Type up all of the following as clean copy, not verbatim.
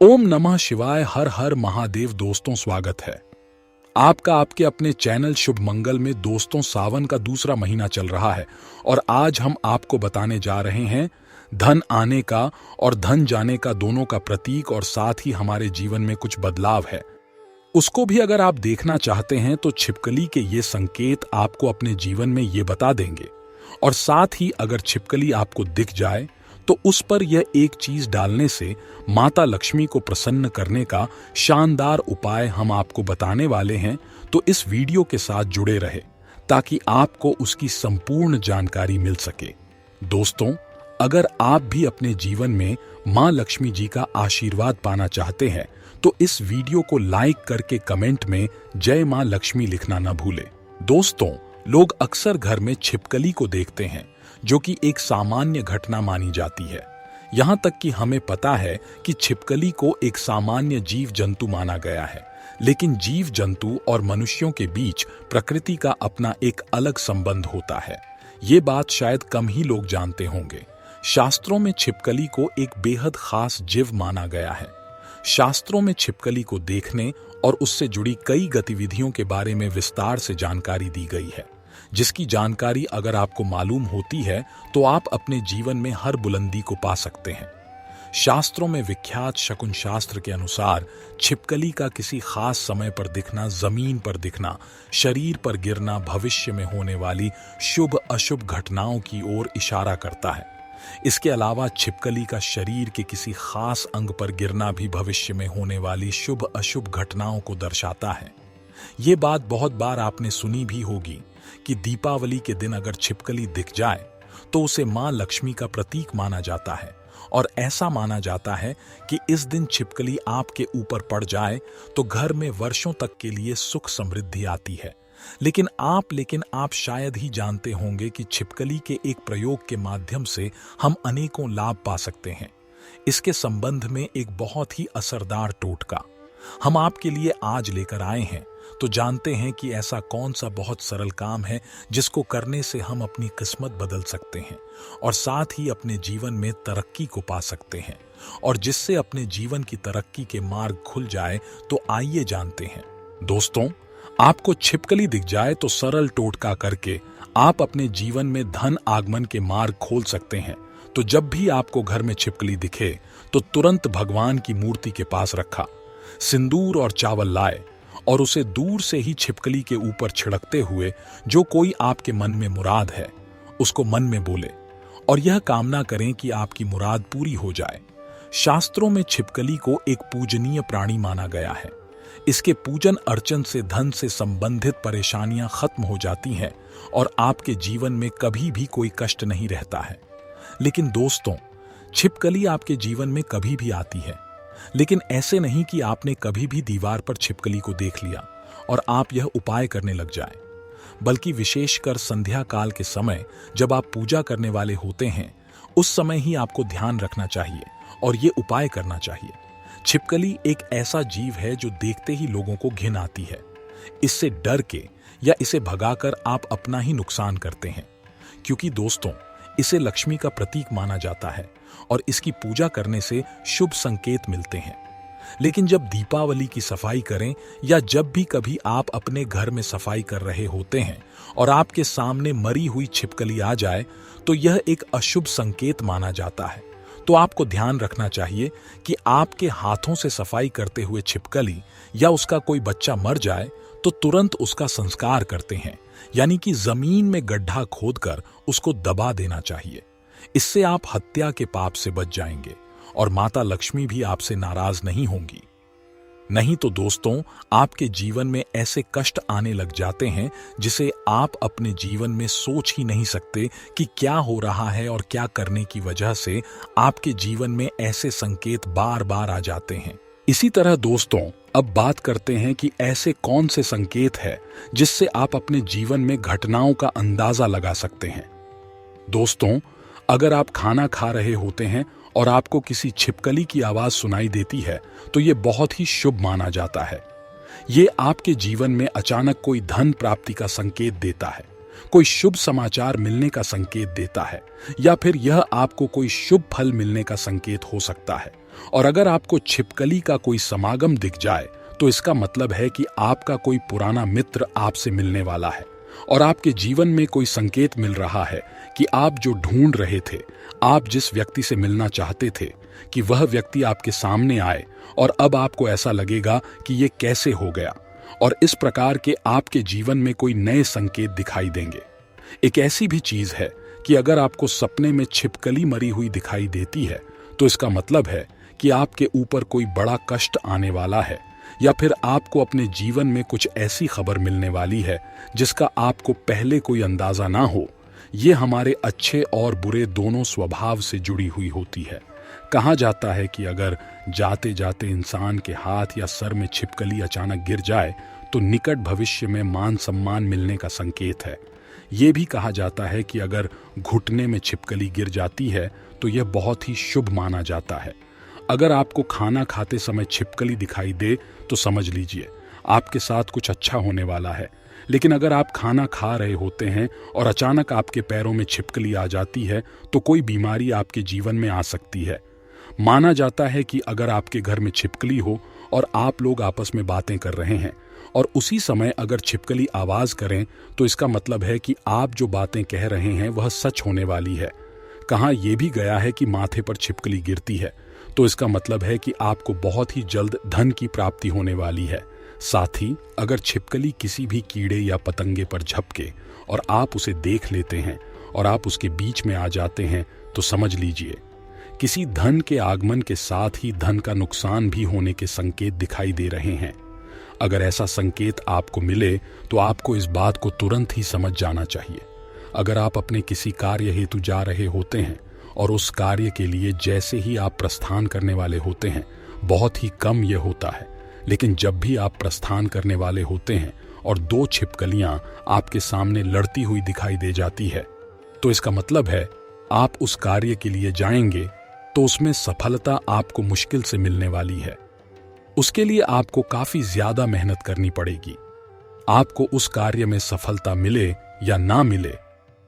ओम नमः शिवाय। हर हर महादेव। दोस्तों, स्वागत है आपका आपके अपने चैनल शुभ मंगल में। दोस्तों, सावन का दूसरा महीना चल रहा है और आज हम आपको बताने जा रहे हैं धन आने का और धन जाने का दोनों का प्रतीक, और साथ ही हमारे जीवन में कुछ बदलाव है उसको भी अगर आप देखना चाहते हैं तो छिपकली के ये संकेत आपको अपने जीवन में ये बता देंगे। और साथ ही अगर छिपकली आपको दिख जाए तो उस पर यह एक चीज डालने से माता लक्ष्मी को प्रसन्न करने का शानदार उपाय हम आपको बताने वाले हैं। तो इस वीडियो के साथ जुड़े रहे ताकि आपको उसकी संपूर्ण जानकारी मिल सके। दोस्तों, अगर आप भी अपने जीवन में मां लक्ष्मी जी का आशीर्वाद पाना चाहते हैं तो इस वीडियो को लाइक करके कमेंट में जय मां लक्ष्मी लिखना न भूलें। दोस्तों, लोग अक्सर घर में छिपकली को देखते हैं जो कि एक सामान्य घटना मानी जाती है। यहां तक कि हमें पता है कि छिपकली को एक सामान्य जीव जंतु माना गया है, लेकिन जीव जंतु और मनुष्यों के बीच प्रकृति का अपना एक अलग संबंध होता है। ये बात शायद कम ही लोग जानते होंगे। शास्त्रों में छिपकली को एक बेहद खास जीव माना गया है। शास्त्रों में छिपकली को देखने और उससे जुड़ी कई गतिविधियों के बारे में विस्तार से जानकारी दी गई है, जिसकी जानकारी अगर आपको मालूम होती है तो आप अपने जीवन में हर बुलंदी को पा सकते हैं। शास्त्रों में विख्यात शकुन शास्त्र के अनुसार छिपकली का किसी खास समय पर दिखना, जमीन पर दिखना, शरीर पर गिरना भविष्य में होने वाली शुभ अशुभ घटनाओं की ओर इशारा करता है। इसके अलावा छिपकली का शरीर के किसी खास अंग पर गिरना भी भविष्य में होने वाली शुभ अशुभ घटनाओं को दर्शाता है। ये बात बहुत बार आपने सुनी भी होगी कि दीपावली के दिन अगर छिपकली दिख जाए तो उसे मां लक्ष्मी का प्रतीक माना जाता है, और ऐसा माना जाता है कि इस दिन छिपकली आपके ऊपर पड़ जाए तो घर में वर्षों तक के लिए सुख समृद्धि आती है। लेकिन आप शायद ही जानते होंगे कि छिपकली के एक प्रयोग के माध्यम से हम अनेकों लाभ पा सकते हैं। इसके संबंध में एक बहुत ही असरदार टोटका हम आपके लिए आज लेकर आए हैं। तो जानते हैं कि ऐसा कौन सा बहुत सरल काम है जिसको करने से हम अपनी किस्मत बदल सकते हैं और साथ ही अपने जीवन में तरक्की को पा सकते हैं, और जिससे अपने जीवन की तरक्की के मार्ग खुल जाए। तो आइए जानते हैं। दोस्तों, आपको छिपकली दिख जाए तो सरल टोटका करके आप अपने जीवन में धन आगमन के मार्ग खोल सकते हैं। तो जब भी आपको घर में छिपकली दिखे तो तुरंत भगवान की मूर्ति के पास रखा सिंदूर और चावल लाए और उसे दूर से ही छिपकली के ऊपर छिड़कते हुए जो कोई आपके मन में मुराद है उसको मन में बोले और यह कामना करें कि आपकी मुराद पूरी हो जाए। शास्त्रों में छिपकली को एक पूजनीय प्राणी माना गया है। इसके पूजन अर्चन से धन से संबंधित परेशानियां खत्म हो जाती हैं और आपके जीवन में कभी भी कोई कष्ट नहीं रहता है। लेकिन दोस्तों, छिपकली आपके जीवन में कभी भी आती है, लेकिन ऐसे नहीं कि आपने कभी भी दीवार पर छिपकली को देख लिया और आप यह उपाय करने लग जाएं, बल्कि विशेषकर संध्या काल के समय जब आप पूजा करने वाले होते हैं उस समय ही आपको ध्यान रखना चाहिए और ये उपाय करना चाहिए। छिपकली एक ऐसा जीव है जो देखते ही लोगों को घिन आती है। इससे डर के या इसे भगाकर आप अपना ही नुकसान करते हैं, क्योंकि दोस्तों, इसे लक्ष्मी का प्रतीक माना जाता है और इसकी पूजा करने से शुभ संकेत मिलते हैं। लेकिन जब दीपावली की सफाई करें या जब भी कभी आप अपने घर में सफाई कर रहे होते हैं और आपके सामने मरी हुई छिपकली आ जाए तो यह एक अशुभ संकेत माना जाता है। तो आपको ध्यान रखना चाहिए कि आपके हाथों से सफाई करते हुए छिपकली या उसका कोई बच्चा मर जाए तो तुरंत उसका संस्कार करते हैं, यानी कि जमीन में गड्ढा खोदकर उसको दबा देना चाहिए। इससे आप हत्या के पाप से बच जाएंगे और माता लक्ष्मी भी आपसे नाराज नहीं होंगी। नहीं तो दोस्तों, आपके जीवन में ऐसे कष्ट आने लग जाते हैं जिसे आप अपने जीवन में सोच ही नहीं सकते कि क्या हो रहा है और क्या करने की वजह से आपके जीवन में ऐसे संकेत बार बार आ जाते हैं। इसी तरह दोस्तों, अब बात करते हैं कि ऐसे कौन से संकेत है जिससे आप अपने जीवन में घटनाओं का अंदाजा लगा सकते हैं। दोस्तों, अगर आप खाना खा रहे होते हैं और आपको किसी छिपकली की आवाज सुनाई देती है तो यह बहुत ही शुभ माना जाता है। ये आपके जीवन में अचानक कोई धन प्राप्ति का संकेत देता है, कोई शुभ समाचार मिलने का संकेत देता है, या फिर यह आपको कोई शुभ फल मिलने का संकेत हो सकता है। और अगर आपको छिपकली का कोई समागम दिख जाए तो इसका मतलब है कि आपका कोई पुराना मित्र आपसे मिलने वाला है और आपके जीवन में कोई संकेत मिल रहा है कि आप जो ढूंढ रहे थे, आप जिस व्यक्ति से मिलना चाहते थे, कि वह व्यक्ति आपके सामने आए और अब आपको ऐसा लगेगा कि ये कैसे हो गया, और इस प्रकार के आपके जीवन में कोई नए संकेत दिखाई देंगे। एक ऐसी भी चीज है कि अगर आपको सपने में छिपकली मरी हुई दिखाई देती है तो इसका मतलब है कि आपके ऊपर कोई बड़ा कष्ट आने वाला है, या फिर आपको अपने जीवन में कुछ ऐसी खबर मिलने वाली है जिसका आपको पहले कोई अंदाजा ना हो। ये हमारे अच्छे और बुरे दोनों स्वभाव से जुड़ी हुई होती है। कहा जाता है कि अगर जाते जाते इंसान के हाथ या सर में छिपकली अचानक गिर जाए तो निकट भविष्य में मान सम्मान मिलने का संकेत है। ये भी कहा जाता है कि अगर घुटने में छिपकली गिर जाती है तो यह बहुत ही शुभ माना जाता है। अगर आपको खाना खाते समय छिपकली दिखाई दे तो समझ लीजिए आपके साथ कुछ अच्छा होने वाला है। लेकिन अगर आप खाना खा रहे होते हैं और अचानक आपके पैरों में छिपकली आ जाती है तो कोई बीमारी आपके जीवन में आ सकती है। माना जाता है कि अगर आपके घर में छिपकली हो और आप लोग आपस में बातें कर रहे हैं और उसी समय अगर छिपकली आवाज करें तो इसका मतलब है कि आप जो बातें कह रहे हैं वह सच होने वाली है। कहाँ यह भी गया है कि माथे पर छिपकली गिरती है तो इसका मतलब है कि आपको बहुत ही जल्द धन की प्राप्ति होने वाली है। साथ ही अगर छिपकली किसी भी कीड़े या पतंगे पर झपके और आप उसे देख लेते हैं और आप उसके बीच में आ जाते हैं तो समझ लीजिए किसी धन के आगमन के साथ ही धन का नुकसान भी होने के संकेत दिखाई दे रहे हैं। अगर ऐसा संकेत आपको मिले तो आपको इस बात को तुरंत ही समझ जाना चाहिए। अगर आप अपने किसी कार्य हेतु जा रहे होते हैं और उस कार्य के लिए जैसे ही आप प्रस्थान करने वाले होते हैं, बहुत ही कम यह होता है, लेकिन जब भी आप प्रस्थान करने वाले होते हैं और दो छिपकलियां आपके सामने लड़ती हुई दिखाई दे जाती है तो इसका मतलब है आप उस कार्य के लिए जाएंगे तो उसमें सफलता आपको मुश्किल से मिलने वाली है। उसके लिए आपको काफी ज्यादा मेहनत करनी पड़ेगी। आपको उस कार्य में सफलता मिले या ना मिले,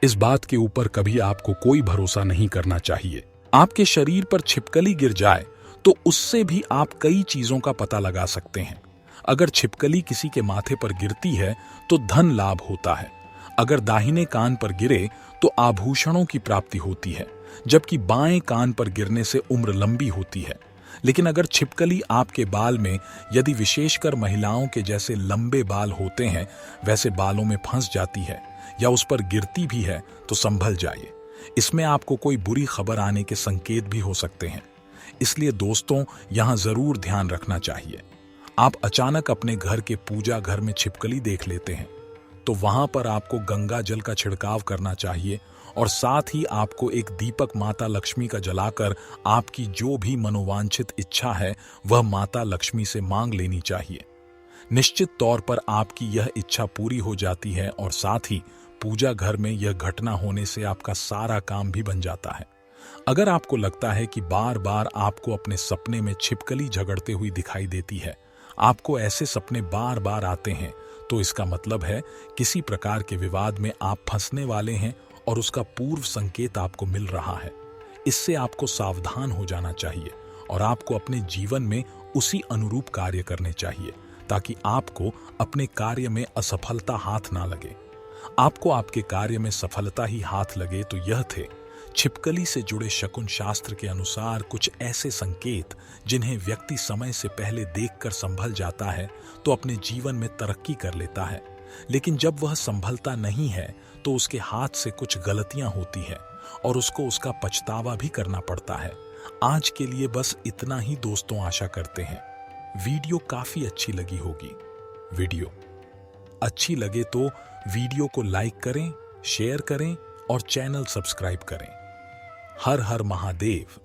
इस बात के ऊपर कभी आपको कोई भरोसा नहीं करना चाहिए। आपके शरीर पर छिपकली गिर जाए तो उससे भी आप कई चीजों का पता लगा सकते हैं। अगर छिपकली किसी के माथे पर गिरती है तो धन लाभ होता है। अगर दाहिने कान पर गिरे तो आभूषणों की प्राप्ति होती है, जबकि बाएं कान पर गिरने से उम्र लंबी होती है। लेकिन अगर छिपकली आपके बाल में, यदि विशेषकर महिलाओं के जैसे लंबे बाल होते हैं वैसे बालों में फंस जाती है या उस पर गिरती भी है तो संभल जाइए। इसमें आपको कोई बुरी खबर आने के संकेत भी हो सकते हैं। इसलिए दोस्तों, यहां जरूर ध्यान रखना चाहिए। आप अचानक अपने घर के पूजा घर में छिपकली देख लेते हैं तो वहां पर आपको गंगा जल का छिड़काव करना चाहिए और साथ ही आपको एक दीपक माता लक्ष्मी का जलाकर आपकी जो भी मनोवांछित इच्छा है वह माता लक्ष्मी से मांग लेनी चाहिए। निश्चित तौर पर आपकी यह इच्छा पूरी हो जाती है और साथ ही पूजा घर में यह घटना होने से आपका सारा काम भी बन जाता है। अगर आपको लगता है कि बार बार आपको अपने सपने में छिपकली झगड़ते हुई दिखाई देती है, आपको ऐसे सपने बार बार आते हैं, तो इसका मतलब है किसी प्रकार के विवाद में आप फंसने वाले हैं और उसका पूर्व संकेत आपको मिल रहा है। इससे आपको सावधान हो जाना चाहिए और आपको अपने जीवन में उसी अनुरूप कार्य करने चाहिए ताकि आपको अपने कार्य में असफलता हाथ ना लगे। आपको आपके कार्य में सफलता ही हाथ लगे तो यह थे छिपकली से जुड़े शकुन शास्त्र के अनुसार कुछ ऐसे संकेत जिन्हें व्यक्ति समय से पहले देखकर संभल जाता है तो अपने जीवन में तरक्की कर लेता है, लेकिन जब वह संभलता नहीं है तो उसके हाथ से कुछ गलतियां होती है और उसको उसका पछतावा भी करना पड़ता है। आज के लिए बस इतना ही दोस्तों, आशा करते हैं वीडियो काफी अच्छी लगी होगी। वीडियो अच्छी लगे तो वीडियो को लाइक करें, शेयर करें और चैनल सब्सक्राइब करें। हर हर महादेव।